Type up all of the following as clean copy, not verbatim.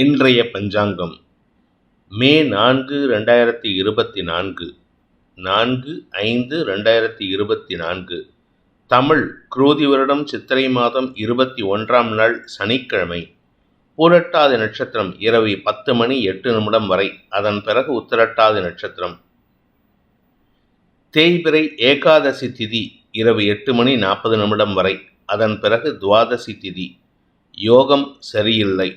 இன்றைய பஞ்சாங்கம் மே 4, 2024 4/5/2024 தமிழ் குரோதி வருடம் சித்திரை மாதம் 21ஆம் நாள் சனிக்கிழமை. பூரட்டாதி நட்சத்திரம் இரவு 10:08 வரை, அதன் பிறகு உத்திரட்டாதி நட்சத்திரம். தேய்பிறை ஏகாதசி திதி இரவு 8:40 வரை, அதன் பிறகு துவாதசி திதி. யோகம் சரியில்லை.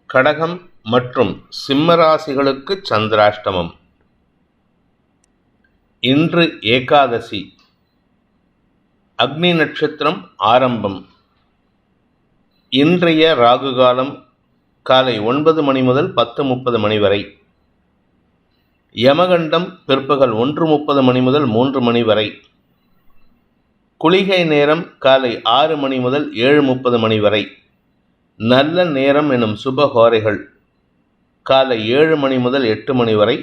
கடகம் மற்றும் சிம்மராசிகளுக்கு சந்திராஷ்டமம். இன்று ஏகாதசி. அக்னி நட்சத்திரம் ஆரம்பம். இன்றைய ராகுகாலம் காலை 9 மணி முதல் 10:30 வரை. யமகண்டம் பிற்பகல் 1:30 முதல் 3 மணி வரை. குளிகை நேரம் காலை 6 மணி முதல் 7:30 வரை. நல்ல நேரம் எனும் சுபஹோரைகள் காலை 7 மணி முதல் 8 மணி வரை,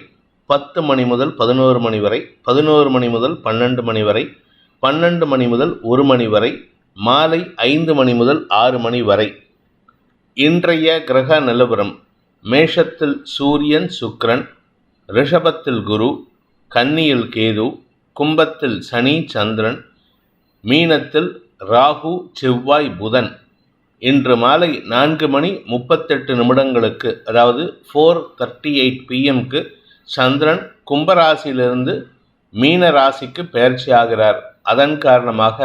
10 மணி முதல் 11 மணி வரை, 11 மணி முதல் 12 மணி வரை, 12 மணி முதல் 1 மணி வரை, மாலை 5 மணி முதல் 6 மணி வரை. இன்றைய கிரக நிலவரம்: மேஷத்தில் சூரியன் சுக்கிரன், ரிஷபத்தில் குரு, கன்னியில் கேது, கும்பத்தில் சனி சந்திரன், மீனத்தில் ராகு செவ்வாய் புதன். இன்று மாலை 4:38 அதாவது 4:38 PM சந்திரன் கும்பராசியிலிருந்து மீன ராசிக்கு பெயர்ச்சியாகிறார். அதன் காரணமாக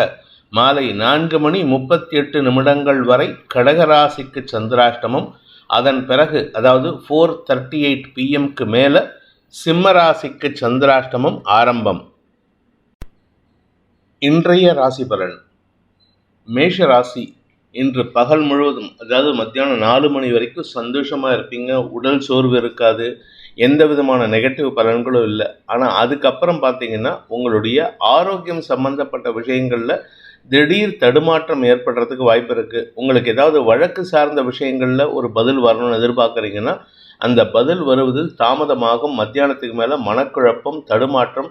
மாலை 4:38 வரை கடகராசிக்கு சந்திராஷ்டமம். அதன் பிறகு அதாவது 4:38 PM மேலே சிம்ம ராசிக்கு சந்திராஷ்டமம் ஆரம்பம். இன்றைய ராசி பலன்: மேஷ ராசி. இன்று பகல் முழுவதும் அதாவது மத்தியானம் 4 மணி வரைக்கும் சந்தோஷமாக இருப்பீங்க. உடல் சோர்வு இருக்காது, எந்த விதமான நெகட்டிவ் பலன்களும் இல்லை. ஆனால் அதுக்கப்புறம் பார்த்தீங்கன்னா உங்களுடைய ஆரோக்கியம் சம்பந்தப்பட்ட விஷயங்களில் திடீர் தடுமாற்றம் ஏற்படுறதுக்கு வாய்ப்பு இருக்குது. உங்களுக்கு ஏதாவது வழக்கு சார்ந்த விஷயங்களில் ஒரு பதில் வரணும்னு எதிர்பார்க்குறீங்கன்னா அந்த பதில் வருவதில் தாமதமாகும். மத்தியானத்துக்கு மேலே மனக்குழப்பம், தடுமாற்றம்,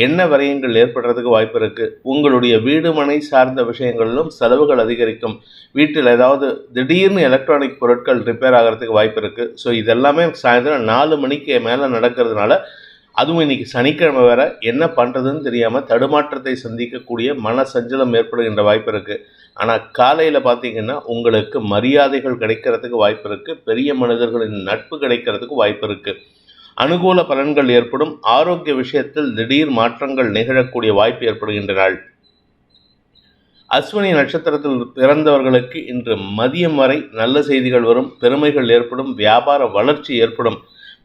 எண்ண விரயங்கள் ஏற்படுறதுக்கு வாய்ப்பு இருக்குது. உங்களுடைய வீடு மனை சார்ந்த விஷயங்களிலும் செலவுகள் அதிகரிக்கும். வீட்டில் ஏதாவது திடீர்னு எலக்ட்ரானிக் பொருட்கள் ரிப்பேர் ஆகிறதுக்கு வாய்ப்பு இருக்குது. ஸோ இதெல்லாமே சாயந்தரம் 4 மணிக்கு மேலே நடக்கிறதுனால, அதுவும் இன்றைக்கி சனிக்கிழமை வேறு, என்ன பண்ணுறதுன்னு தெரியாமல் தடுமாற்றத்தை சந்திக்கக்கூடிய மன சஞ்சலம் ஏற்படுகின்ற வாய்ப்பு இருக்குது. ஆனால் காலையில் பார்த்தீங்கன்னா உங்களுக்கு மரியாதைகள் கிடைக்கிறதுக்கு வாய்ப்பு இருக்குது. பெரிய மனிதர்களின் நட்பு கிடைக்கிறதுக்கு வாய்ப்பு இருக்குது. அனுகூல பலன்கள் ஏற்படும். ஆரோக்கிய விஷயத்தில் திடீர் மாற்றங்கள் நிகழக்கூடிய வாய்ப்பு ஏற்படுகின்ற நாள். அஸ்வினி நட்சத்திரத்தில் பிறந்தவர்களுக்கு இன்று மதியம் வரை நல்ல செய்திகள் வரும். பெருமைகள் ஏற்படும். வியாபார வளர்ச்சி ஏற்படும்.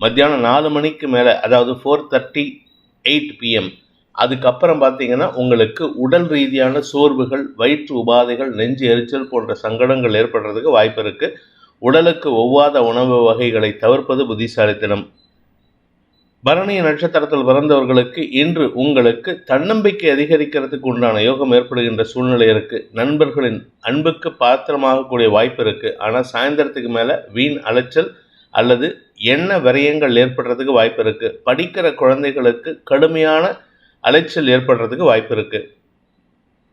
மத்தியானம் 4 மணிக்கு மேலே அதாவது 4:38 PM அதுக்கப்புறம் பார்த்தீங்கன்னா உங்களுக்கு உடல் ரீதியான சோர்வுகள், வயிற்று உபாதைகள், நெஞ்சு எரிச்சல் போன்ற சங்கடங்கள் ஏற்படுறதுக்கு வாய்ப்பு இருக்குது. உடலுக்கு ஒவ்வாத உணவு வகைகளை தவிர்ப்பது புத்திசாலித்தனம். பரணி நட்சத்திரத்தில் பிறந்தவர்களுக்கு இன்று உங்களுக்கு தன்னம்பிக்கை அதிகரிக்கிறதுக்கு உண்டான யோகம் ஏற்படுகின்ற சூழ்நிலை இருக்குது. நண்பர்களின் அன்புக்கு பாத்திரமாகக்கூடிய வாய்ப்பு இருக்குது. ஆனால் சாயந்தரத்துக்கு மேலே வீண் அலைச்சல் அல்லது எண்ண விரயங்கள் ஏற்படுறதுக்கு வாய்ப்பு இருக்குது. படிக்கிற குழந்தைகளுக்கு கடுமையான அலைச்சல் ஏற்படுறதுக்கு வாய்ப்பு இருக்குது.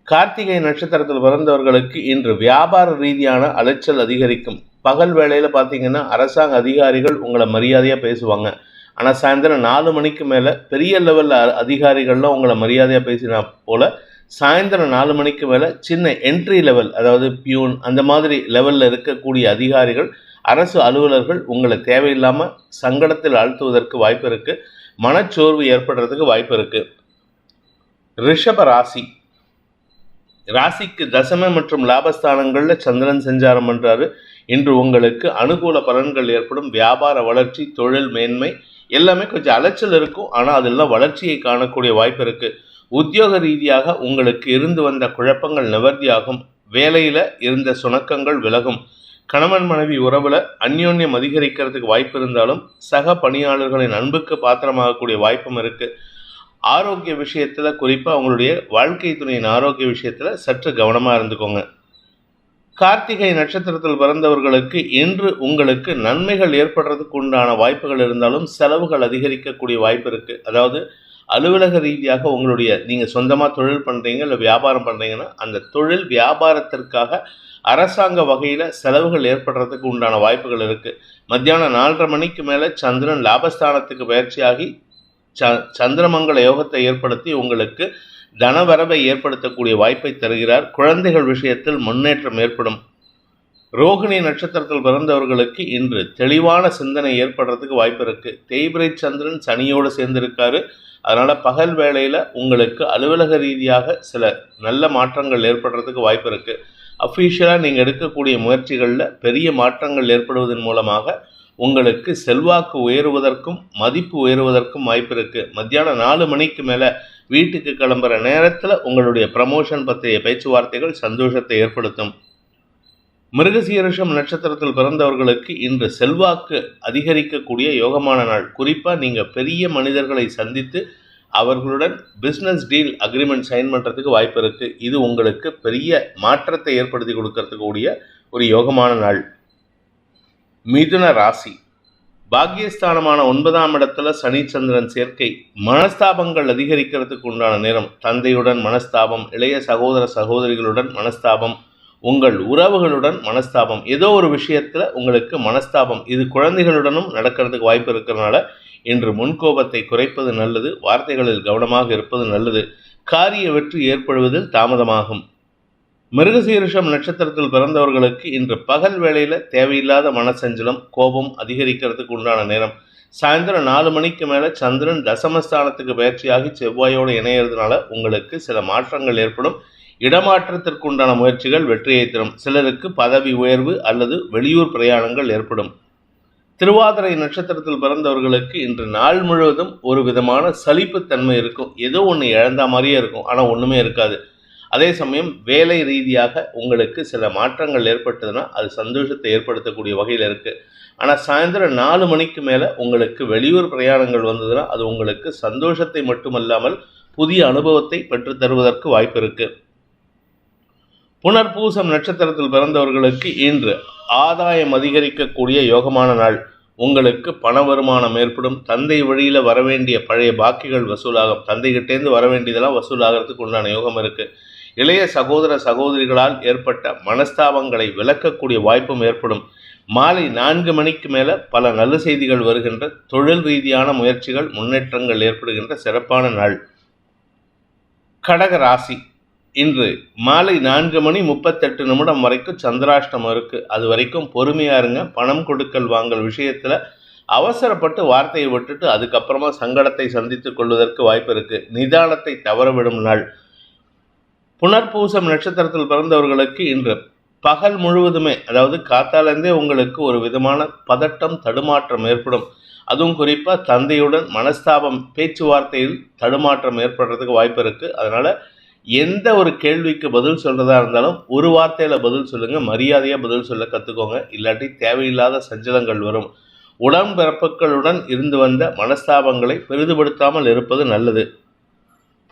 கார்த்திகை நட்சத்திரத்தில் பிறந்தவர்களுக்கு இன்று வியாபார ரீதியான அலைச்சல் அதிகரிக்கும். பகல் வேளையில் பார்த்தீங்கன்னா அரசாங்க அதிகாரிகள் உங்களை மரியாதையாக பேசுவாங்க. ஆனால் சாயந்தரம் 4 மணிக்கு மேலே பெரிய லெவலில் அதிகாரிகள்லாம் உங்களை மரியாதையாக பேசினா போல், சாயந்தரம் 4 மணிக்கு மேலே சின்ன என்ட்ரி லெவல் அதாவது பியூன் அந்த மாதிரி லெவலில் இருக்கக்கூடிய அதிகாரிகள், அரசு அலுவலர்கள் உங்களை தேவையில்லாமல் சங்கடத்தில் ஆழ்த்துவதற்கு வாய்ப்பு இருக்குது. மனச்சோர்வு ஏற்படுறதுக்கு வாய்ப்பு இருக்குது. ரிஷப ராசி. ராசிக்கு தசம மற்றும் லாபஸ்தானங்களில் சந்திரன் சஞ்சாரம் பண்ணுறாரு. இன்று உங்களுக்கு அனுகூல பலன்கள் ஏற்படும். வியாபார வளர்ச்சி, தொழில் மேன்மை எல்லாமே கொஞ்சம் அலைச்சல் இருக்கும். ஆனால் அதெல்லாம் வளர்ச்சியை காணக்கூடிய வாய்ப்பு இருக்குது. உத்தியோக ரீதியாக உங்களுக்கு இருந்து வந்த குழப்பங்கள் நிவர்த்தியாகும். வேலையில் இருந்த சுணக்கங்கள் விலகும். கணவன் மனைவி உறவில் அந்யோன்யம் அதிகரிக்கிறதுக்கு வாய்ப்பு இருந்தாலும் சக பணியாளர்களின் அன்புக்கு பாத்திரமாகக்கூடிய வாய்ப்பும் இருக்குது. ஆரோக்கிய விஷயத்தில், குறிப்பாக அவங்களுடைய வாழ்க்கை துணையின் ஆரோக்கிய விஷயத்தில் சற்று கவனமாக இருந்துக்கோங்க. கார்த்திகை நட்சத்திரத்தில் பிறந்தவர்களுக்கு இன்று உங்களுக்கு நன்மைகள் ஏற்படுறதுக்கு உண்டான வாய்ப்புகள் இருந்தாலும் செலவுகள் அதிகரிக்கக்கூடிய வாய்ப்பு இருக்குது. அதாவது அலுவலக ரீதியாக உங்களுடைய நீங்கள் சொந்தமாக தொழில் பண்ணுறீங்க இல்லை வியாபாரம் பண்ணுறீங்கன்னா அந்த தொழில் வியாபாரத்திற்காக அரசாங்க வகையில் செலவுகள் ஏற்படுறதுக்கு உண்டான வாய்ப்புகள் இருக்குது. மத்தியானம் 4:30 மணிக்கு மேலே சந்திரன் லாபஸ்தானத்துக்கு பயிற்சியாகி சந்திரமங்கல யோகத்தை ஏற்படுத்தி உங்களுக்கு தனவரவை ஏற்படுத்தக்கூடிய வாய்ப்பை தருகிறார். குழந்தைகள் விஷயத்தில் முன்னேற்றம் ஏற்படும். ரோகிணி நட்சத்திரத்தில் பிறந்தவர்களுக்கு இன்று தெளிவான சிந்தனை ஏற்படுறதுக்கு வாய்ப்பு இருக்குது. தேய்பிரை சந்திரன் சனியோடு சேர்ந்திருக்காரு. அதனால் பகல் வேளையில் உங்களுக்கு அலுவலக ரீதியாக சில நல்ல மாற்றங்கள் ஏற்படுறதுக்கு வாய்ப்பு இருக்குது. அஃபீஷியலாக நீங்கள் எடுக்கக்கூடிய முயற்சிகளில் பெரிய மாற்றங்கள் ஏற்படுவதன் மூலமாக உங்களுக்கு செல்வாக்கு உயருவதற்கும் மதிப்பு உயருவதற்கும் வாய்ப்பு இருக்குது. மத்தியானம் 4 மணிக்கு மேலே வீட்டுக்கு கிளம்புற நேரத்தில் உங்களுடைய ப்ரமோஷன் பற்றிய பேச்சுவார்த்தைகள் சந்தோஷத்தை ஏற்படுத்தும். மிருகசீரிஷம் நட்சத்திரத்தில் பிறந்தவர்களுக்கு இன்று செல்வாக்கு அதிகரிக்கக்கூடிய யோகமான நாள். குறிப்பாக நீங்கள் பெரிய மனிதர்களை சந்தித்து அவர்களுடன் பிஸ்னஸ் டீல் அக்ரிமெண்ட் சைன் பண்ணுறதுக்கு வாய்ப்பு இருக்குது. இது உங்களுக்கு பெரிய மாற்றத்தை ஏற்படுத்தி கொடுக்கறதுக்கூடிய ஒரு யோகமான நாள். மிதுன ராசி. பாக்கியஸ்தானமான 9ஆம் இடத்துல சனி சந்திரன் சேர்க்கை மனஸ்தாபங்கள் அதிகரிக்கிறதுக்கு உண்டான நேரம். தந்தையுடன் மனஸ்தாபம், இளைய சகோதர சகோதரிகளுடன் மனஸ்தாபம், உங்கள் உறவுகளுடன் மனஸ்தாபம், ஏதோ ஒரு விஷயத்தில் உங்களுக்கு மனஸ்தாபம். இது குழந்தைகளுடனும் நடக்கிறதுக்கு வாய்ப்பு இருக்கிறதுனால இன்று முன்கோபத்தை குறைப்பது நல்லது. வார்த்தைகளில் கவனமாக இருப்பது நல்லது. காரிய வெற்றி ஏற்படுவதில் தாமதமாகும். மிருகசீரிஷம் நட்சத்திரத்தில் பிறந்தவர்களுக்கு இன்று பகல் வேளையில் தேவையில்லாத மனசஞ்சலம், கோபம் அதிகரிக்கிறதுக்கு உண்டான நேரம். சாயந்தரம் 4 மணிக்கு மேலே சந்திரன் தசமஸ்தானத்துக்கு பயிற்சியாகி செவ்வாயோடு இணையிறதுனால உங்களுக்கு சில மாற்றங்கள் ஏற்படும். இடமாற்றத்திற்கு உண்டான முயற்சிகள் வெற்றியை தரும். சிலருக்கு பதவி உயர்வு அல்லது வெளியூர் பிரயாணங்கள் ஏற்படும். திருவாதிரை நட்சத்திரத்தில் பிறந்தவர்களுக்கு இன்று நாள் முழுவதும் ஒரு விதமான சலிப்புத்தன்மை இருக்கும். ஏதோ ஒன்று இழந்த மாதிரியே இருக்கும், ஆனால் ஒன்றுமே இருக்காது. அதே சமயம் வேலை ரீதியாக உங்களுக்கு சில மாற்றங்கள் ஏற்பட்டதுன்னா அது சந்தோஷத்தை ஏற்படுத்தக்கூடிய வகையில் இருக்குது. ஆனால் சாயந்தரம் 4 மணிக்கு மேலே உங்களுக்கு வெளியூர் பிரயாணங்கள் வந்ததுன்னா அது உங்களுக்கு சந்தோஷத்தை மட்டுமல்லாமல் புதிய அனுபவத்தை பெற்றுத்தருவதற்கு வாய்ப்பு இருக்குது. புனர்பூசம் நட்சத்திரத்தில் பிறந்தவர்களுக்கு இன்று ஆதாயம் அதிகரிக்கக்கூடிய யோகமான நாள். உங்களுக்கு பண வருமானம் ஏற்படும். தந்தை வழியில் வரவேண்டிய பழைய பாக்கிகள் வசூலாகும். தந்தைகிட்டேருந்து வரவேண்டியதெல்லாம் வசூலாகிறதுக்கு உண்டான யோகம் இருக்குது. இளைய சகோதர சகோதரிகளால் ஏற்பட்ட மனஸ்தாபங்களை விளக்கக்கூடிய வாய்ப்பும் ஏற்படும். மாலை 4 மணிக்கு மேலே பல நல்ல செய்திகள் வருகின்ற, தொழில் ரீதியான முயற்சிகள் முன்னேற்றங்கள் ஏற்படுகின்ற சிறப்பான நாள். கடக ராசி. இன்று மாலை 4:38 வரைக்கும் சந்திராஷ்டமம் இருக்குது. அது வரைக்கும் பொறுமையாக இருங்க. பணம் கொடுக்கல் வாங்கல் விஷயத்தில் அவசரப்பட்டு வார்த்தையை விட்டுட்டு அதுக்கப்புறமா சங்கடத்தை சந்தித்து கொள்வதற்கு வாய்ப்பு இருக்குது. நிதானத்தை தவறவிடும் நாள். புனர்பூசம் நட்சத்திரத்தில் பிறந்தவர்களுக்கு இன்று பகல் முழுவதுமே, அதாவது காத்தாலேருந்தே உங்களுக்கு ஒரு விதமான பதட்டம், தடுமாற்றம் ஏற்படும். அதுவும் குறிப்பாக தந்தையுடன் மனஸ்தாபம், பேச்சுவார்த்தையில் தடுமாற்றம் ஏற்படுறதுக்கு வாய்ப்பு இருக்குது. அதனால் எந்த ஒரு கேள்விக்கு பதில் சொல்கிறதா இருந்தாலும் ஒரு வார்த்தையில் பதில் சொல்லுங்கள். மரியாதையாக பதில் சொல்ல கற்றுக்கோங்க. இல்லாட்டி தேவையில்லாத சஞ்சலங்கள் வரும். உடன்பிறப்புகளுடன் இருந்து வந்த மனஸ்தாபங்களை பெரிதுபடுத்தாமல் இருப்பது நல்லது.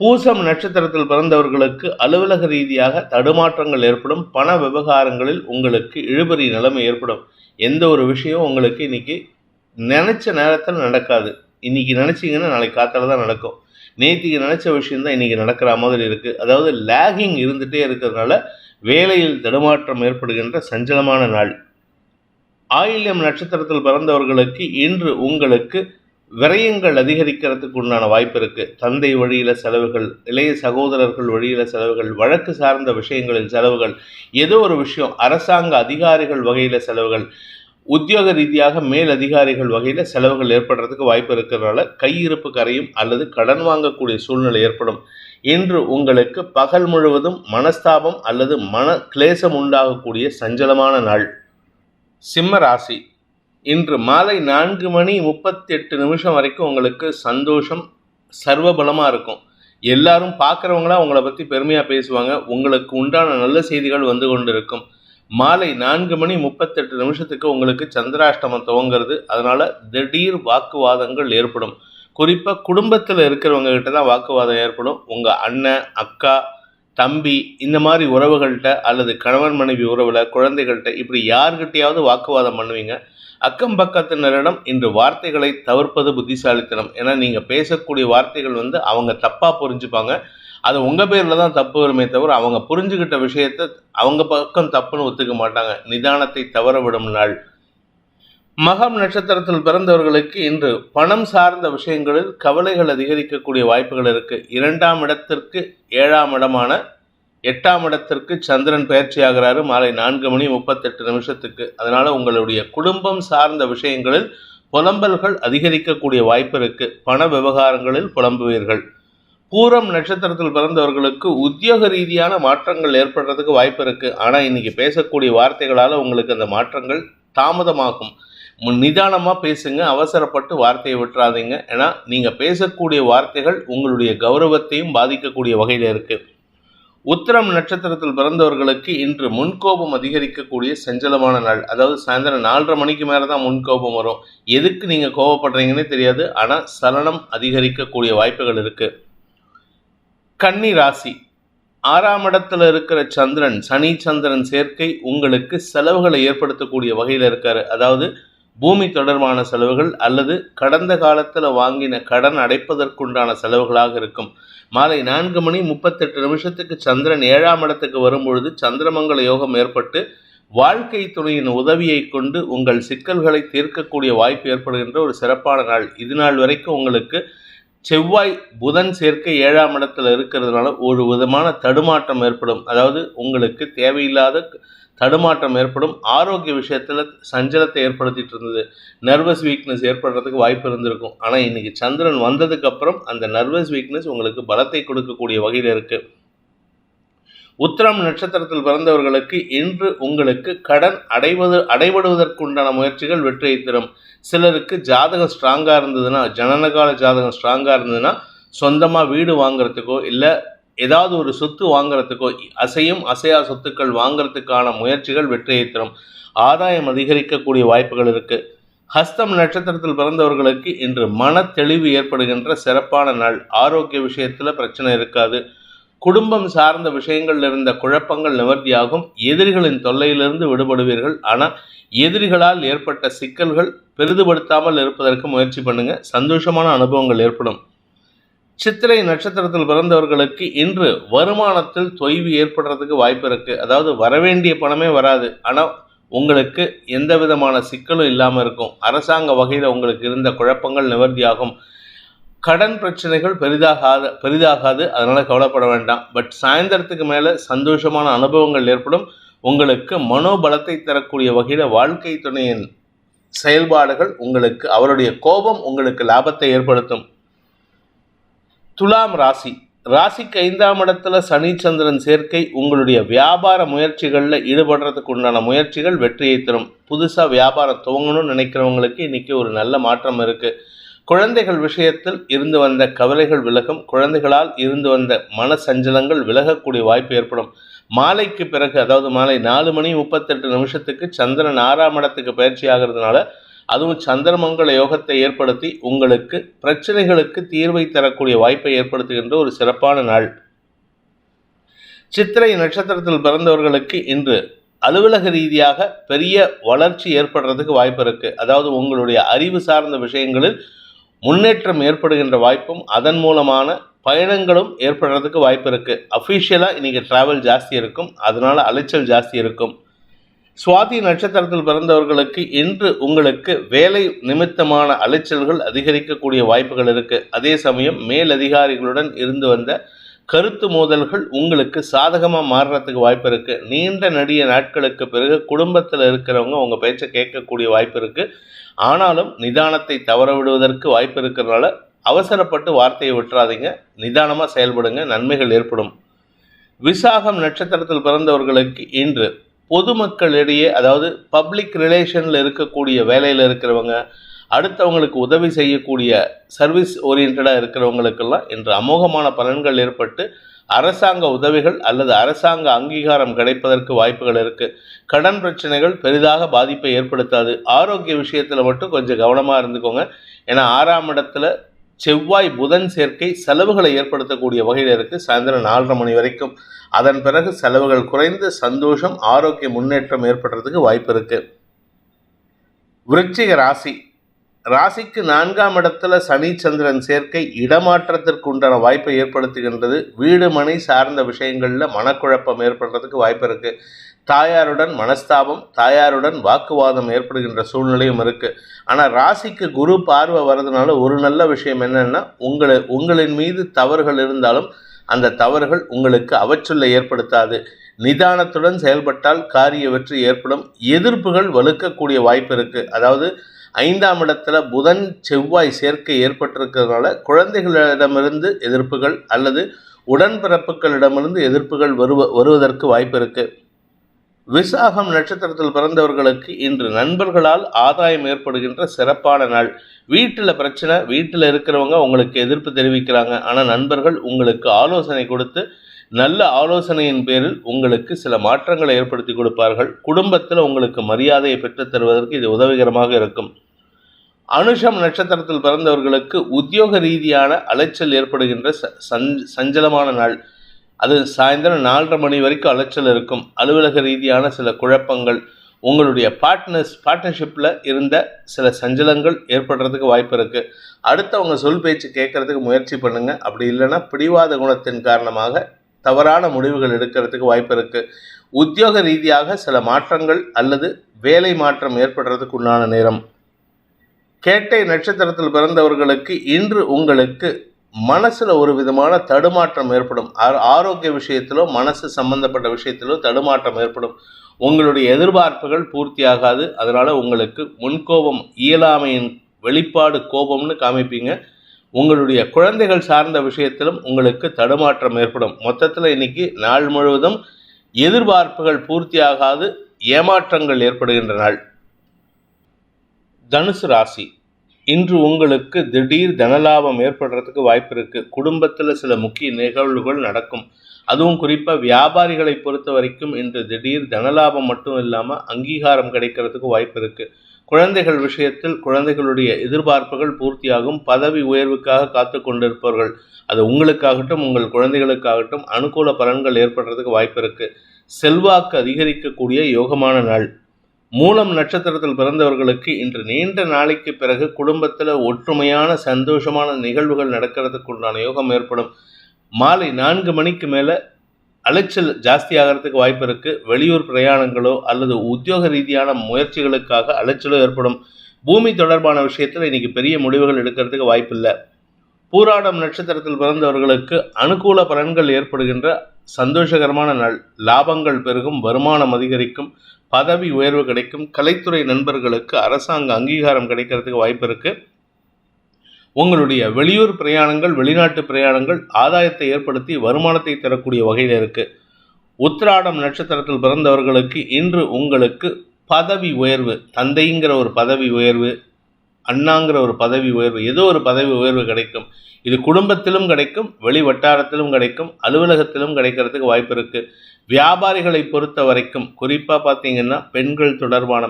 பூசம் நட்சத்திரத்தில் பிறந்தவர்களுக்கு அலுவலக ரீதியாக தடுமாற்றங்கள் ஏற்படும். பண விவகாரங்களில் உங்களுக்கு இழுபறி நிலைமை ஏற்படும். எந்த ஒரு விஷயம் உங்களுக்கு இன்னைக்கு நினச்ச நேரத்தில் நடக்காது. இன்னைக்கு நினச்சிங்கன்னா நாளைக்கு காத்தால தான் நடக்கும். நேற்றுக்கு நினச்ச விஷயந்தான் இன்றைக்கி நடக்கிற மாதிரி இருக்குது. அதாவது லேகிங் இருந்துகிட்டே இருக்கிறதுனால வேலையில் தடுமாற்றம் ஏற்படுகின்ற சஞ்சலமான நாள். ஆயில்யம் நட்சத்திரத்தில் பிறந்தவர்களுக்கு இன்று உங்களுக்கு விரயங்கள் அதிகரிக்கிறதுக்கு உண்டான வாய்ப்பு இருக்குது. தந்தை வழியில் செலவுகள், இளைய சகோதரர்கள் வழியில் செலவுகள், வழக்கு சார்ந்த விஷயங்களில் செலவுகள், ஏதோ ஒரு விஷயம், அரசாங்க அதிகாரிகள் வகையில் செலவுகள், உத்தியோக ரீதியாக மேல் அதிகாரிகள் வகையில் செலவுகள் ஏற்படுறதுக்கு வாய்ப்பு இருக்கிறதுனால கையிருப்பு கரையும் அல்லது கடன் வாங்கக்கூடிய சூழ்நிலை ஏற்படும். இன்று உங்களுக்கு பகல் முழுவதும் மனஸ்தாபம் அல்லது மன கிளேசம் உண்டாகக்கூடிய சஞ்சலமான நாள். சிம்ம ராசி. இன்று மாலை 4:38 வரைக்கும் உங்களுக்கு சந்தோஷம் சர்வபலமாக இருக்கும். எல்லாரும் பார்க்குறவங்களா உங்களை பற்றி பெருமையாக பேசுவாங்க. உங்களுக்கு உண்டான நல்ல செய்திகள் வந்து கொண்டு இருக்கும். மாலை 4:38 உங்களுக்கு சந்திராஷ்டமம் துவங்கிறது. அதனால் திடீர் வாக்குவாதங்கள் ஏற்படும். குறிப்பாக குடும்பத்தில் இருக்கிறவங்க கிட்ட தான் வாக்குவாதம் ஏற்படும். உங்கள் அண்ணன், அக்கா, தம்பி, இந்த மாதிரி உறவுகள்கிட்ட அல்லது கணவன் மனைவி உறவில், குழந்தைகள்கிட்ட, இப்படி யார்கிட்டையாவது வாக்குவாதம் பண்ணுவீங்க. அக்கம் பக்கத்தினரிடம் இன்று வார்த்தைகளை தவிர்ப்பது புத்திசாலித்தனம். ஏன்னா நீங்கள் பேசக்கூடிய வார்த்தைகள் அவங்க தப்பாக புரிஞ்சுப்பாங்க. அது உங்கள் பேரில் தான் தப்பு வருமே தவிர அவங்க புரிஞ்சுக்கிட்ட விஷயத்தை அவங்க பக்கம் தப்புன்னு ஒத்துக்க மாட்டாங்க. நிதானத்தை தவற விடும் நாள். மகம் நட்சத்திரத்தில் பிறந்தவர்களுக்கு இன்று பணம் சார்ந்த விஷயங்களில் கவலைகள் அதிகரிக்கக்கூடிய வாய்ப்புகள் இருக்கு. 2ஆம் இடத்திற்கு 7ஆம் இடமான 8ஆம் இடத்திற்கு சந்திரன் பயிற்சி ஆகிறாரு மாலை 4:38. அதனால உங்களுடைய குடும்பம் சார்ந்த விஷயங்களில் புலம்பல்கள் அதிகரிக்கக்கூடிய வாய்ப்பு இருக்கு. பண விவகாரங்களில் புலம்புவீர்கள். பூரம் நட்சத்திரத்தில் பிறந்தவர்களுக்கு உத்தியோக ரீதியான மாற்றங்கள் ஏற்படுறதுக்கு வாய்ப்பு இருக்கு. ஆனால் இன்னைக்கு பேசக்கூடிய வார்த்தைகளால் உங்களுக்கு அந்த மாற்றங்கள் தாமதமாகும். நிதானமாக பேசுங்க, அவசரப்பட்டு வார்த்தையை விட்டுறாதீங்க. ஏன்னா நீங்கள் பேசக்கூடிய வார்த்தைகள் உங்களுடைய கௌரவத்தையும் பாதிக்கக்கூடிய வகையில் இருக்கு. உத்திரம் நட்சத்திரத்தில் பிறந்தவர்களுக்கு இன்று முன்கோபம் அதிகரிக்கக்கூடிய செஞ்சலமான நாள். அதாவது சாயந்தரம் 4:30 மணிக்கு மேலே தான் முன்கோபம் வரும். எதுக்கு நீங்கள் கோபப்படுறீங்கன்னே தெரியாது. ஆனால் சலனம் அதிகரிக்கக்கூடிய வாய்ப்புகள் இருக்கு. கன்னி ராசி. 6ஆம் இடத்துல இருக்கிற சந்திரன், சனி சந்திரன் சேர்க்கை உங்களுக்கு செலவுகளை ஏற்படுத்தக்கூடிய வகையில் இருக்காரு. அதாவது பூமி தொடர்பான செலவுகள் அல்லது கடந்த காலத்தில் வாங்கின கடன் அடைப்பதற்குண்டான செலவுகளாக இருக்கும். மாலை 4:38 சந்திரன் 7ஆம் இடத்துக்கு வரும்பொழுது சந்திரமங்கல யோகம் ஏற்பட்டு வாழ்க்கை துணையின் உதவியை கொண்டு உங்கள் சிக்கல்களை தீர்க்கக்கூடிய வாய்ப்பு ஏற்படுகின்ற ஒரு சிறப்பான நாள். இது நாள் வரைக்கும் உங்களுக்கு செவ்வாய் புதன் சேர்க்கை 7ஆம் இடத்துல இருக்கிறதுனால ஒரு விதமான தடுமாற்றம் ஏற்படும். அதாவது உங்களுக்கு தேவையில்லாத தடுமாற்றம் ஏற்படும். ஆரோக்கிய விஷயத்தில் சஞ்சலத்தை ஏற்படுத்திட்டு இருந்தது. நர்வஸ் வீக்னஸ் ஏற்படுறதுக்கு வாய்ப்பு இருந்திருக்கும். ஆனால் இன்னைக்கு சந்திரன் வந்ததுக்கப்புறம் அந்த நர்வஸ் வீக்னஸ் உங்களுக்கு பலத்தை கொடுக்கக்கூடிய வகையில் இருக்கு. உத்திரம் நட்சத்திரத்தில் பிறந்தவர்களுக்கு இன்று உங்களுக்கு கடன் அடைபடுவதற்குண்டான முயற்சிகள் வெற்றியை தரும். சிலருக்கு ஜாதகம் ஸ்ட்ராங்காக இருந்ததுன்னா, ஜனனகால ஜாதகம் ஸ்ட்ராங்காக இருந்ததுன்னா சொந்தமாக வீடு வாங்குறதுக்கோ இல்லை ஏதாவது ஒரு சொத்து வாங்குறதுக்கோ, அசையும் அசையா சொத்துக்கள் வாங்குறதுக்கான முயற்சிகள் வெற்றியை தரும். ஆதாயம் அதிகரிக்கக்கூடிய வாய்ப்புகள் இருக்கு. ஹஸ்தம் நட்சத்திரத்தில் பிறந்தவர்களுக்கு இன்று மன தெளிவு ஏற்படுகின்ற சிறப்பான நாள். ஆரோக்கிய விஷயத்தில் பிரச்சனை இருக்காது. குடும்பம் சார்ந்த விஷயங்கள் இருந்த குழப்பங்கள் நிவர்த்தியாகும். எதிரிகளின் தொல்லையிலிருந்து விடுபடுவீர்கள். ஆனால் எதிரிகளால் ஏற்பட்ட சிக்கல்கள் பெரிதுபடுத்தாமல் இருப்பதற்கு முயற்சி பண்ணுங்க. சந்தோஷமான அனுபவங்கள் ஏற்படும். சித்திரை நட்சத்திரத்தில் பிறந்தவர்களுக்கு இன்று வருமானத்தில் தொய்வு ஏற்படுறதுக்கு வாய்ப்பு இருக்கு. அதாவது வரவேண்டிய பணமே வராது. ஆனால் உங்களுக்கு எந்த விதமான சிக்கலும் இல்லாமல் இருக்கும். அரசாங்க வகையில் உங்களுக்கு இருந்த குழப்பங்கள் நிவர்த்தியாகும். கடன் பிரச்சனைகள் பெரிதாகாது. அதனால் கவலைப்பட வேண்டாம். பட் சாயந்தரத்துக்கு மேலே சந்தோஷமான அனுபவங்கள் ஏற்படும். உங்களுக்கு மனோபலத்தை தரக்கூடிய வகையில் வாழ்க்கை துணையின் செயல்பாடுகள் உங்களுக்கு, அவருடைய கோபம் உங்களுக்கு லாபத்தை ஏற்படுத்தும். துலாம் ராசி. ராசிக்கு 5ஆம் இடத்துல சனி சந்திரன் சேர்க்கை உங்களுடைய வியாபார முயற்சிகளில் ஈடுபடுறதுக்கு உண்டான முயற்சிகள் வெற்றியை தரும். புதுசாக வியாபாரம் துவங்கணும்னு நினைக்கிறவங்களுக்கு இன்றைக்கி ஒரு நல்ல மாற்றம் இருக்குது. குழந்தைகள் விஷயத்தில் இருந்து வந்த கவலைகள் விலகும். குழந்தைகளால் இருந்து வந்த மன சஞ்சலங்கள் விலகக்கூடிய வாய்ப்பு ஏற்படும். மாலைக்கு பிறகு, அதாவது மாலை 4:38 சந்திரன் 6ஆம் இடத்துக்கு பயிற்சி ஆகிறதுனால, அதுவும் சந்திரமங்கல யோகத்தை ஏற்படுத்தி உங்களுக்கு பிரச்சனைகளுக்கு தீர்வை தரக்கூடிய வாய்ப்பை ஏற்படுத்துகின்ற ஒரு சிறப்பான நாள். சித்திரை நட்சத்திரத்தில் பிறந்தவர்களுக்கு இன்று அலுவலக ரீதியாக பெரிய வளர்ச்சி ஏற்படுறதுக்கு வாய்ப்பு இருக்கு. அதாவது உங்களுடைய அறிவு சார்ந்த விஷயங்களில் முன்னேற்றம் ஏற்படுகின்ற வாய்ப்பும் அதன் மூலமான பயணங்களும் ஏற்படுறதுக்கு வாய்ப்பு இருக்கு. அஃபிஷியலாக இன்னைக்கு டிராவல் ஜாஸ்தி இருக்கும். அதனால அலைச்சல் ஜாஸ்தி இருக்கும். சுவாதி நட்சத்திரத்தில் பிறந்தவர்களுக்கு இன்று உங்களுக்கு வேலை நிமித்தமான அலைச்சல்கள் அதிகரிக்கக்கூடிய வாய்ப்புகள் இருக்கு. அதே சமயம் மேலதிகாரிகளுடன் இருந்து வந்த கருத்து மோதல்கள் உங்களுக்கு சாதகமாக மாறுறதுக்கு வாய்ப்பு இருக்கு. நீண்ட நெடிய நாட்களுக்கு பிறகு குடும்பத்தில் இருக்கிறவங்க உங்கள் பேச்சை கேட்கக்கூடிய வாய்ப்பு இருக்கு. ஆனாலும் நிதானத்தை தவற விடுவதற்கு வாய்ப்பு இருக்கிறதுனால அவசரப்பட்டு வார்த்தையை விட்டுறாதீங்க. நிதானமாக செயல்படுங்க, நன்மைகள் ஏற்படும். விசாகம் நட்சத்திரத்தில் பிறந்தவர்களுக்கு இன்று பொதுமக்களிடையே, அதாவது பப்ளிக் ரிலேஷனில் இருக்கக்கூடிய வேலையில் இருக்கிறவங்க, அடுத்தவங்களுக்கு உதவி செய்யக்கூடிய சர்வீஸ் ஓரியன்டாக இருக்கிறவங்களுக்கெல்லாம் இன்று அமோகமான பலன்கள் ஏற்பட்டு அரசாங்க உதவிகள் அல்லது அரசாங்க அங்கீகாரம் கிடைப்பதற்கு வாய்ப்புகள் இருக்குது. கடன் பிரச்சனைகள் பெரிதாக பாதிப்பை ஏற்படுத்தாது. ஆரோக்கிய விஷயத்தில் மட்டும் கொஞ்சம் கவனமாக இருந்துக்கோங்க. ஏன்னா 6ஆம் இடத்துல செவ்வாய் புதன் சேர்க்கை செலவுகளை ஏற்படுத்தக்கூடிய வகையில் இருக்குது. சாயந்தரம் 4:30 மணி வரைக்கும். அதன் பிறகு செலவுகள் குறைந்து சந்தோஷம், ஆரோக்கிய முன்னேற்றம் ஏற்படுறதுக்கு வாய்ப்பு இருக்குது. விருச்சிக ராசி. ராசிக்கு 4ஆம் இடத்துல சனி சந்திரன் சேர்க்கை இடமாற்றத்திற்கு உண்டான வாய்ப்பை ஏற்படுத்துகின்றது. வீடு மனை சார்ந்த விஷயங்களில் மனக்குழப்பம் ஏற்படுறதுக்கு வாய்ப்பு இருக்குது. தாயாருடன் மனஸ்தாபம், தாயாருடன் வாக்குவாதம் ஏற்படுகின்ற சூழ்நிலையும் இருக்குது. ஆனால் ராசிக்கு குரு பார்வை வர்றதுனால ஒரு நல்ல விஷயம் என்னென்னா, உங்களின் மீது தவறுகள் இருந்தாலும் அந்த தவறுகள் உங்களுக்கு அவச்சொல்லை ஏற்படுத்தாது. நிதானத்துடன் செயல்பட்டால் காரிய வெற்றி ஏற்படும். எதிர்ப்புகள் வலுக்கக்கூடிய வாய்ப்பு இருக்குது. அதாவது 5ஆம் இடத்துல புதன் செவ்வாய் சேர்க்கை ஏற்பட்டிருக்கிறதுனால குழந்தைகளிடமிருந்து எதிர்ப்புகள் அல்லது உடன்பிறப்புகளிடமிருந்து எதிர்ப்புகள் வருவதற்கு வாய்ப்பு இருக்குது. விசாகம் நட்சத்திரத்தில் பிறந்தவர்களுக்கு இன்று நண்பர்களால் ஆதாயம் ஏற்படுகின்ற சிறப்பான நாள். வீட்டில் பிரச்சனை, வீட்டில் இருக்கிறவங்க உங்களுக்கு எதிர்ப்பு தெரிவிக்கிறாங்க. ஆனால் நண்பர்கள் உங்களுக்கு ஆலோசனை கொடுத்து நல்ல ஆலோசனையின் பேரில் உங்களுக்கு சில மாற்றங்களை ஏற்படுத்தி கொடுப்பார்கள். குடும்பத்தில் உங்களுக்கு மரியாதையை பெற்றுத் தருவதற்கு இது உதவிகரமாக இருக்கும். அனுஷம் நட்சத்திரத்தில் பிறந்தவர்களுக்கு உத்தியோக ரீதியான அலைச்சல் ஏற்படுகின்ற சஞ்சலமான நாள். அது சாயந்தரம் 4:30 மணி வரைக்கும் அலைச்சல் இருக்கும். அலுவலக ரீதியான சில குழப்பங்கள், உங்களுடைய பார்ட்னர்ஷிப்பில் இருந்த சில சஞ்சலங்கள் ஏற்படுறதுக்கு வாய்ப்பு இருக்குது. அடுத்தவங்க சொல் பேச்சு கேட்கறதுக்கு முயற்சி பண்ணுங்கள். அப்படி இல்லைன்னா பிடிவாத குணத்தின் காரணமாக தவறான முடிவுகள் எடுக்கிறதுக்கு வாய்ப்பு இருக்குது. உத்தியோக ரீதியாக சில மாற்றங்கள் அல்லது வேலை மாற்றம் ஏற்படுறதுக்கு உண்டான நேரம். கேட்டை நட்சத்திரத்தில் பிறந்தவர்களுக்கு இன்று உங்களுக்கு மனசில் ஒரு விதமான தடுமாற்றம் ஏற்படும். ஆரோக்கிய விஷயத்திலோ மனசு சம்பந்தப்பட்ட விஷயத்திலோ தடுமாற்றம் ஏற்படும். உங்களுடைய எதிர்பார்ப்புகள் பூர்த்தியாகாது. அதனால் உங்களுக்கு முன்கோபம், இயலாமையின் வெளிப்பாடு கோபம்னு காமிப்பீங்க. உங்களுடைய குழந்தைகள் சார்ந்த விஷயத்திலும் உங்களுக்கு தடுமாற்றம் ஏற்படும். மொத்தத்தில் இன்னைக்கு நாள் முழுவதும் எதிர்பார்ப்புகள் பூர்த்தியாகாது, ஏமாற்றங்கள் ஏற்படுகின்ற நாள். தனுசு ராசி, இன்று உங்களுக்கு திடீர் தனலாபம் ஏற்படுறதுக்கு வாய்ப்பு இருக்குது. குடும்பத்தில் சில முக்கிய நிகழ்வுகள் நடக்கும். அதுவும் குறிப்பாக வியாபாரிகளை பொறுத்த வரைக்கும் இன்று திடீர் தனலாபம் மட்டும் இல்லாமல் அங்கீகாரம் கிடைக்கிறதுக்கு வாய்ப்பு இருக்குது. குழந்தைகள் விஷயத்தில் குழந்தைகளுடைய எதிர்பார்ப்புகள் பூர்த்தியாகும். பதவி உயர்வுக்காக காத்து கொண்டிருப்பவர்கள், அது உங்களுக்காகட்டும் உங்கள் குழந்தைகளுக்காகட்டும் அனுகூல பலன்கள் ஏற்படுறதுக்கு வாய்ப்பு இருக்குது. செல்வாக்கு அதிகரிக்கக்கூடிய யோகமான நாள். மூலம் நட்சத்திரத்தில் பிறந்தவர்களுக்கு இன்று நீண்ட நாளைக்கு பிறகு குடும்பத்தில் ஒற்றுமையான சந்தோஷமான நிகழ்வுகள் நடக்கிறதுக்கு உண்டான யோகம் ஏற்படும். மாலை 4 மணிக்கு மேலே அலைச்சல் ஜாஸ்தி ஆகிறதுக்கு வாய்ப்பு இருக்குது. வெளியூர் பிரயாணங்களோ அல்லது உத்தியோக ரீதியான முயற்சிகளுக்காக அலைச்சலோ ஏற்படும். பூமி தொடர்பான விஷயத்தில் இன்றைக்கி பெரிய முடிவுகள் எடுக்கிறதுக்கு வாய்ப்பில்லை. பூராடம் நட்சத்திரத்தில் பிறந்தவர்களுக்கு அனுகூல பலன்கள் ஏற்படுகின்ற சந்தோஷகரமான நாள். லாபங்கள் பெருகும், வருமானம் அதிகரிக்கும், பதவி உயர்வு கிடைக்கும். கலைத்துறை நண்பர்களுக்கு அரசாங்க அங்கீகாரம் கிடைக்கிறதுக்கு வாய்ப்பு இருக்குது. உங்களுடைய வெளியூர் பிரயாணங்கள், வெளிநாட்டு பிரயாணங்கள் ஆதாயத்தை ஏற்படுத்தி வருமானத்தை தரக்கூடிய வகையில் இருக்குது. உத்திராடம் நட்சத்திரத்தில் பிறந்தவர்களுக்கு இன்று உங்களுக்கு பதவி உயர்வு, தந்தைங்கிற ஒரு பதவி உயர்வு, அண்ணாங்கிற ஒரு பதவி உயர்வு, ஏதோ ஒரு பதவி உயர்வு கிடைக்கும். இது குடும்பத்திலும் கிடைக்கும், வெளி வட்டாரத்திலும் கிடைக்கும், அலுவலகத்திலும் கிடைக்கிறதுக்கு வாய்ப்பு இருக்குது. வியாபாரிகளை பொறுத்த வரைக்கும் குறிப்பாக பார்த்தீங்கன்னா பெண்கள் தொடர்பான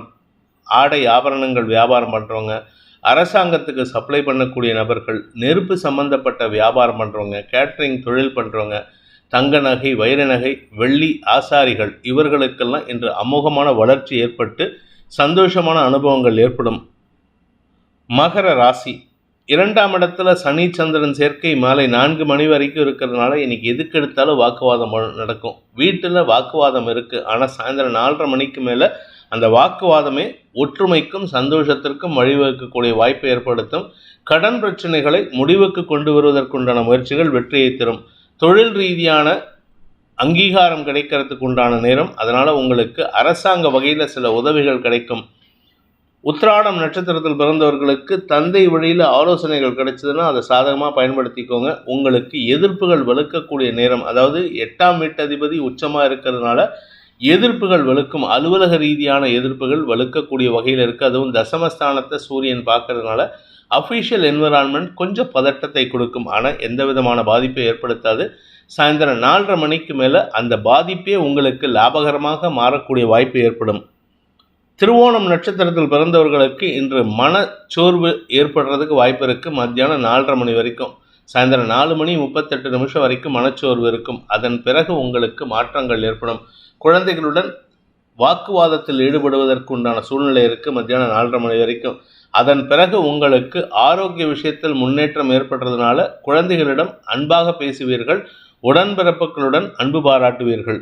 ஆடை ஆபரணங்கள் வியாபாரம் பண்ணுறவங்க, அரசாங்கத்துக்கு சப்ளை பண்ணக்கூடிய நபர்கள், நெருப்பு சம்பந்தப்பட்ட வியாபாரம் பண்ணுறவங்க, கேட்ரிங் தொழில் பண்ணுறவங்க, தங்க நகை, வைர நகை, வெள்ளி ஆசாரிகள், இவர்களுக்கெல்லாம் இன்று அமோகமான வளர்ச்சி ஏற்பட்டு சந்தோஷமான அனுபவங்கள் ஏற்படும். மகர ராசி, 2ஆம் இடத்துல சனி சந்திரன் சேர்க்கை மாலை 4 மணி வரைக்கும் இருக்கிறதுனால இன்னைக்கு எதுக்கு எடுத்தாலும் வாக்குவாதம் நடக்கும். வீட்டில் வாக்குவாதம் இருக்குது. ஆனால் சாயந்தரம் 4:30 மணிக்கு மேலே அந்த வாக்குவாதமே ஒற்றுமைக்கும் சந்தோஷத்திற்கும் வழிவகுக்கக்கூடிய வாய்ப்பை ஏற்படுத்தும். கடன் பிரச்சனைகளை முடிவுக்கு கொண்டு வருவதற்குண்டான முயற்சிகள் வெற்றியை தரும். தொழில் ரீதியான அங்கீகாரம் கிடைக்கிறதுக்கு உண்டான நேரம். அதனால் உங்களுக்கு அரசாங்க வகையில் சில உதவிகள் கிடைக்கும். உத்திராடம் நட்சத்திரத்தில் பிறந்தவர்களுக்கு தந்தை வழியில் ஆலோசனைகள் கிடைச்சதுன்னா அதை சாதகமாக பயன்படுத்திக்கோங்க. உங்களுக்கு எதிர்ப்புகள் வலுக்கக்கூடிய நேரம். அதாவது 8ஆம் வீட்டதிபதி உச்சமாக இருக்கிறதுனால எதிர்ப்புகள் வலுக்கும். அலுவலக ரீதியான எதிர்ப்புகள் வலுக்கக்கூடிய வகையில் இருக்குது. அதுவும் தசமஸ்தானத்தை சூரியன் பார்க்கறதுனால அஃபிஷியல் என்விரான்மெண்ட் கொஞ்சம் பதட்டத்தை கொடுக்கும். ஆனால் எந்த விதமான பாதிப்பை ஏற்படுத்தாது. சாயந்தரம் 4:30 மணிக்கு மேலே அந்த பாதிப்பே உங்களுக்கு லாபகரமாக மாறக்கூடிய வாய்ப்பு ஏற்படும். திருவோணம் நட்சத்திரத்தில் பிறந்தவர்களுக்கு இன்று மனச்சோர்வு ஏற்படுறதுக்கு வாய்ப்பு இருக்குது. மத்தியானம் 4:30 மணி வரைக்கும், சாயந்தரம் 4 மணி 38 நிமிஷம் வரைக்கும் மனச்சோர்வு இருக்கும். அதன் பிறகு உங்களுக்கு மாற்றங்கள் ஏற்படும். குழந்தைகளுடன் வாக்குவாதத்தில் ஈடுபடுவதற்கு உண்டான சூழ்நிலை இருக்குது மத்தியானம் 4:30 மணி வரைக்கும். அதன் பிறகு உங்களுக்கு ஆரோக்கிய விஷயத்தில் முன்னேற்றம் ஏற்படுறதுனால குழந்தைகளிடம் அன்பாக பேசுவீர்கள், உடன்பிறப்புகளுடன் அன்பு பாராட்டுவீர்கள்.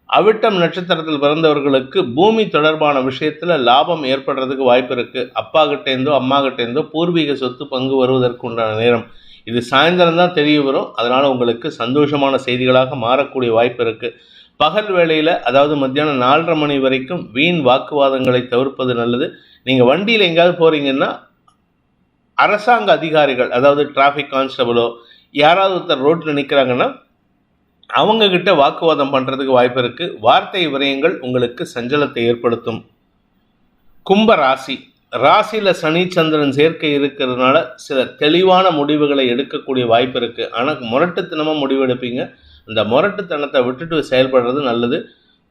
அவிட்டம் நட்சத்திரத்தில் பிறந்தவர்களுக்கு பூமி தொடர்பான விஷயத்தில் லாபம் ஏற்படுறதுக்கு வாய்ப்பு இருக்குது. அப்பா கிட்டேருந்தோ அம்மா கிட்டேருந்தோ பூர்வீக சொத்து பங்கு வருவதற்கு உண்டான நேரம். இது சாயந்தரம் தான் தெரிய வரும். அதனால் உங்களுக்கு சந்தோஷமான செய்திகளாக மாறக்கூடிய வாய்ப்பு இருக்குது. பகல் வேளையில், அதாவது மத்தியானம் 4:30 மணி வரைக்கும் வீண் வாக்குவாதங்களை தவிர்ப்பது நல்லது. நீங்கள் வண்டியில் எங்கேயாவது போகிறீங்கன்னா அரசாங்க அதிகாரிகள், அதாவது டிராஃபிக் கான்ஸ்டபிளோ யாராவது ஒருத்தர் ரோட்டில் நிற்கிறாங்கன்னா அவங்கக்கிட்ட வாக்குவாதம் பண்ணுறதுக்கு வாய்ப்பு இருக்குது. வார்த்தை விரயங்கள் உங்களுக்கு சஞ்சலத்தை ஏற்படுத்தும். கும்ப ராசி. ராசியில் சனி சந்திரன் சேர்க்கை இருக்கிறதுனால சில தெளிவான முடிவுகளை எடுக்கக்கூடிய வாய்ப்பு இருக்குது. ஆனால் முரட்டுத்தனமாக முடிவு எடுப்பீங்க. அந்த முரட்டுத்தனத்தை விட்டுட்டு செயல்படுறது நல்லது.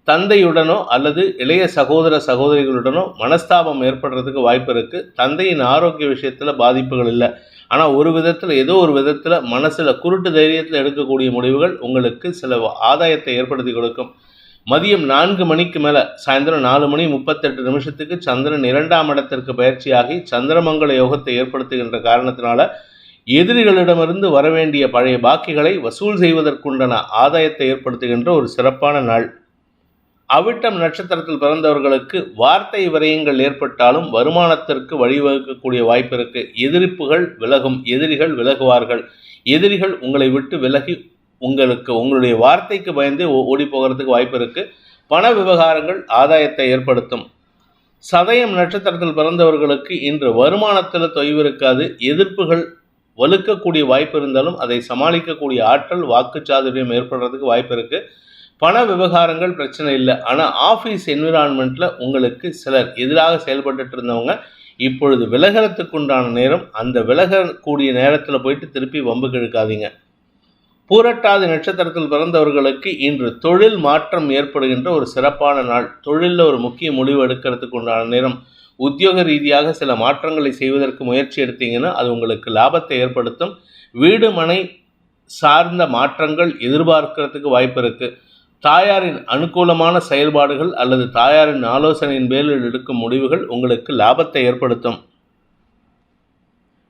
தந்தையுடனோ அல்லது இளைய சகோதர சகோதரிகளுடனோ மனஸ்தாபம் ஏற்படுறதுக்கு வாய்ப்பு இருக்குது. தந்தையின் ஆரோக்கிய விஷயத்தில் பாதிப்புகள் இல்லை. ஆனால் ஒரு விதத்தில் ஏதோ ஒரு விதத்தில் மனசில் குருட்டு தைரியத்தில் எடுக்கக்கூடிய முடிவுகள் உங்களுக்கு சில ஆதாயத்தை ஏற்படுத்தி கொடுக்கும். மதியம் 4 மணிக்கு மேலே சாயந்தரம் 4:38 சந்திரன் 2ஆம் இடத்திற்கு பயிற்சியாகி சந்திரமங்கல யோகத்தை ஏற்படுத்துகின்ற காரணத்தினால எதிரிகளிடமிருந்து வரவேண்டிய பழைய பாக்கிகளை வசூல் செய்வதற்குண்டான ஆதாயத்தை ஏற்படுத்துகின்ற ஒரு சிறப்பான நாள். அவிட்டம் நட்சத்திரத்தில் பிறந்தவர்களுக்கு வார்த்தை விரயங்கள் ஏற்பட்டாலும் வருமானத்திற்கு வழிவகுக்கக்கூடிய வாய்ப்பு இருக்குது. எதிர்ப்புகள் விலகும், எதிரிகள் விலகுவார்கள். எதிரிகள் உங்களை விட்டு விலகி உங்களுடைய வார்த்தைக்கு பயந்து ஓடி போகிறதுக்கு வாய்ப்பு இருக்குது. பண விவகாரங்கள் ஆதாயத்தை ஏற்படுத்தும். சதயம் நட்சத்திரத்தில் பிறந்தவர்களுக்கு இன்று வருமானத்தில் தொய்வு இருக்காது. எதிர்ப்புகள் வலுக்கக்கூடிய வாய்ப்பு இருந்தாலும் அதை சமாளிக்கக்கூடிய ஆற்றல், வாக்குச்சாதுரியம் ஏற்படுறதுக்கு வாய்ப்பு இருக்குது. பண விவகாரங்கள் பிரச்சனை இல்லை. ஆனால் ஆஃபீஸ் என்விரான்மெண்ட்டில் உங்களுக்கு சிலர் எதிராக செயல்பட்டு இருந்தவங்க இப்பொழுது விலகிறதுக்கு உண்டான நேரம். அந்த விலகக்கூடிய நேரத்தில் போயிட்டு திருப்பி வம்புக்கு இழுக்காதீங்க. பூரட்டாதி நட்சத்திரத்தில் பிறந்தவர்களுக்கு இன்று தொழில் மாற்றம் ஏற்படுகின்ற ஒரு சிறப்பான நாள். தொழிலில் ஒரு முக்கிய முடிவு எடுக்கிறதுக்கு உண்டான நேரம். உத்தியோக ரீதியாக சில மாற்றங்களை செய்வதற்கு முயற்சி எடுத்தீங்கன்னா அது உங்களுக்கு லாபத்தை ஏற்படுத்தும். வீடு மனை சார்ந்த மாற்றங்கள் எதிர்பார்க்கிறதுக்கு வாய்ப்பு இருக்குது. தாயாரின் அனுகூலமான செயல்பாடுகள் அல்லது தாயாரின் ஆலோசனையின் பேரில் எடுக்கும் முடிவுகள் உங்களுக்கு லாபத்தை ஏற்படுத்தும்.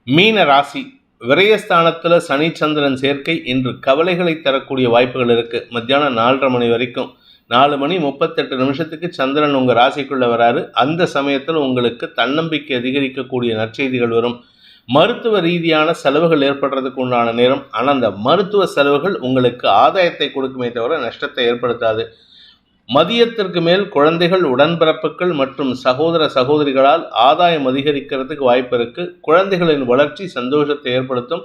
மீன ராசி. விரயஸ்தானத்தில் சனி சந்திரன் சேர்க்கை இன்று கவலைகளை தரக்கூடிய வாய்ப்புகள் இருக்குது. மத்தியானம் 4:30 மணி வரைக்கும் 4:38 சந்திரன் உங்கள் ராசிக்குள்ளே வராரு. அந்த சமயத்தில் உங்களுக்கு தன்னம்பிக்கை அதிகரிக்கக்கூடிய நற்செய்திகள் வரும். மருத்துவ ரீதியான செலவுகள் ஏற்படுறதுக்கு உண்டான நேரம். ஆனால் அந்த மருத்துவ செலவுகள் உங்களுக்கு ஆதாயத்தை கொடுக்குமே தவிர நஷ்டத்தை ஏற்படுத்தாது. மதியத்திற்கு மேல் குழந்தைகள், உடன்பிறப்புகள் மற்றும் சகோதர சகோதரிகளால் ஆதாயம் அதிகரிக்கிறதுக்கு வாய்ப்பு இருக்குது. குழந்தைகளின் வளர்ச்சி சந்தோஷத்தை ஏற்படுத்தும்.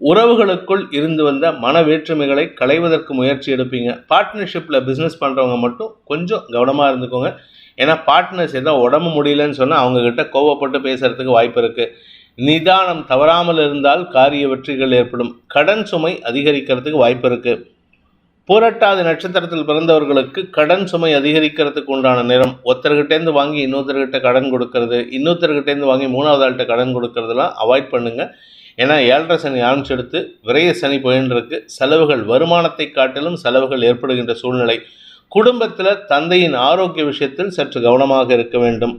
உறவுகளுக்குள் இருந்து வந்த மன வேற்றுமைகளை களைவதற்கு முயற்சி எடுப்பீங்க. பார்ட்னர்ஷிப்பில் பிஸ்னஸ் பண்ணுறவங்க மட்டும் கொஞ்சம் கவனமாக இருந்துக்கோங்க. ஏன்னா பார்ட்னர்ஸ் ஏதோ உடம்பு முடியலன்னு சொன்னால் அவங்கக்கிட்ட கோவப்பட்டு பேசுகிறதுக்கு வாய்ப்பு இருக்குது. நிதானம் தவறாமல் இருந்தால் காரிய வெற்றிகள் ஏற்படும். கடன் சுமை அதிகரிக்கிறதுக்கு வாய்ப்பு இருக்குது. பூரட்டாதி நட்சத்திரத்தில் பிறந்தவர்களுக்கு கடன் சுமை அதிகரிக்கிறதுக்கு உண்டான நேரம். ஒருத்தர்கிட்டேருந்து வாங்கி இன்னொருத்தர்கிட்ட கடன் கொடுக்கறது, இன்னொருத்தர்கிட்டேருந்து வாங்கி 3வது ஆள்கிட்ட கடன் கொடுக்கறதுலாம் அவாய்ட் பண்ணுங்கள். ஏன்னா 7.5 சனி ஆரம்பிச்செடுத்து விரைய சனி போயின்றிருக்கு. செலவுகள் வருமானத்தை காட்டிலும் செலவுகள் ஏற்படுகின்ற சூழ்நிலை. குடும்பத்தில் தந்தையின் ஆரோக்கிய விஷயத்தில் சற்று கவனமாக இருக்க வேண்டும்.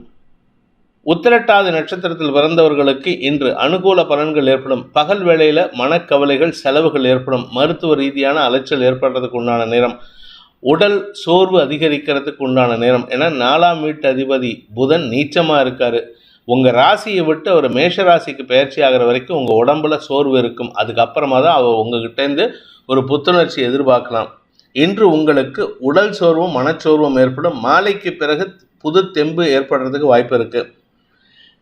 உத்திரட்டாதி நட்சத்திரத்தில் பிறந்தவர்களுக்கு இன்று அனுகூல பலன்கள் ஏற்படும். பகல் வேளையில் மனக்கவலைகள், செலவுகள் ஏற்படும். மருத்துவ ரீதியான அலைச்சல் ஏற்படுறதுக்கு உண்டான நேரம். உடல் சோர்வு அதிகரிக்கிறதுக்கு உண்டான நேரம். ஏன்னா 4ஆம் வீட்டு அதிபதி புதன் நீச்சமாக இருக்கார். உங்கள் ராசியை விட்டு அவர் மேஷ ராசிக்கு பயிற்சி ஆகிற வரைக்கும் உங்கள் உடம்புல சோர்வு இருக்கும். அதுக்கப்புறமா தான் அவர் உங்ககிட்டேருந்து ஒரு புத்துணர்ச்சி எதிர்பார்க்கலாம். இன்று உங்களுக்கு உடல் சோர்வும் மனச்சோர்வும் ஏற்படும். மாலைக்கு பிறகு புது தெம்பு ஏற்படுறதுக்கு வாய்ப்பு இருக்குது.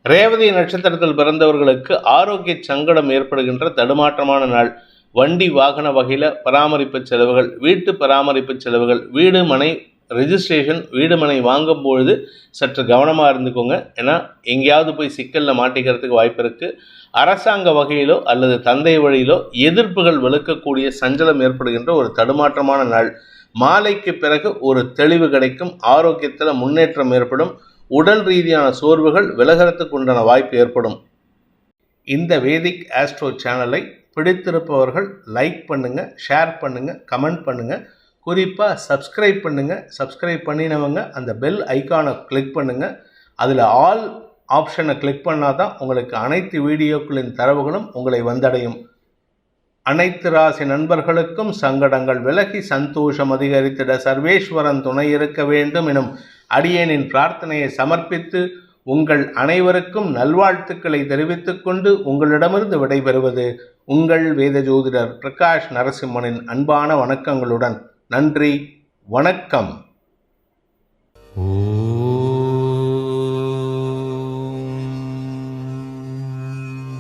ரேவதி நட்சத்திரத்தில் பிறந்தவர்களுக்கு ஆரோக்கிய சங்கடம் ஏற்படுகின்ற தடுமாற்றமான நாள். வண்டி வாகன வகையில் பராமரிப்பு செலவுகள், வீட்டு பராமரிப்பு செலவுகள், வீடு மனை ரெஜிஸ்ட்ரேஷன், வீடு மனை வாங்கும் பொழுது சற்று கவனமாக இருந்துக்கோங்க. ஏன்னா எங்கேயாவது போய் சிக்கலில் மாட்டிக்கிறதுக்கு வாய்ப்பு இருக்குது. அரசாங்க வகையிலோ அல்லது தந்தை வழியிலோ எதிர்ப்புகள் வலுக்கக்கூடிய சஞ்சலம் ஏற்படுகின்ற ஒரு தடுமாற்றமான நாள். மாலைக்கு பிறகு ஒரு தெளிவு கிடைக்கும். ஆரோக்கியத்தில் முன்னேற்றம் ஏற்படும். உடல் ரீதியான சோர்வுகள் விலகிறதுக்கு உண்டான வாய்ப்பு ஏற்படும். இந்த வேதிக் ஆஸ்ட்ரோ சேனலை பிடித்திருப்பவர்கள் லைக் பண்ணுங்கள், ஷேர் பண்ணுங்கள், கமெண்ட் பண்ணுங்கள். குறிப்பாக சப்ஸ்கிரைப் பண்ணுங்கள். சப்ஸ்கிரைப் பண்ணினவங்க அந்த பெல் ஐக்கானை கிளிக் பண்ணுங்கள். அதில் ஆல் ஆப்ஷனை கிளிக் பண்ணால் தான் உங்களுக்கு அனைத்து வீடியோக்களின் தரவுகளும் உங்களை வந்தடையும். அனைத்து ராசி நண்பர்களுக்கும் சங்கடங்கள் விலகி சந்தோஷம் அதிகரித்திட சர்வேஸ்வரன் துணை இருக்க வேண்டும் எனும் அடியேனின் பிரார்த்தனையை சமர்ப்பித்து உங்கள் அனைவருக்கும் நல்வாழ்த்துக்களை தெரிவித்துக் கொண்டு உங்களிடமிருந்து விடைபெறுவது உங்கள் வேத ஜோதிடர் பிரகாஷ் நரசிம்மனின் அன்பான வணக்கங்களுடன். நன்றி, வணக்கம்.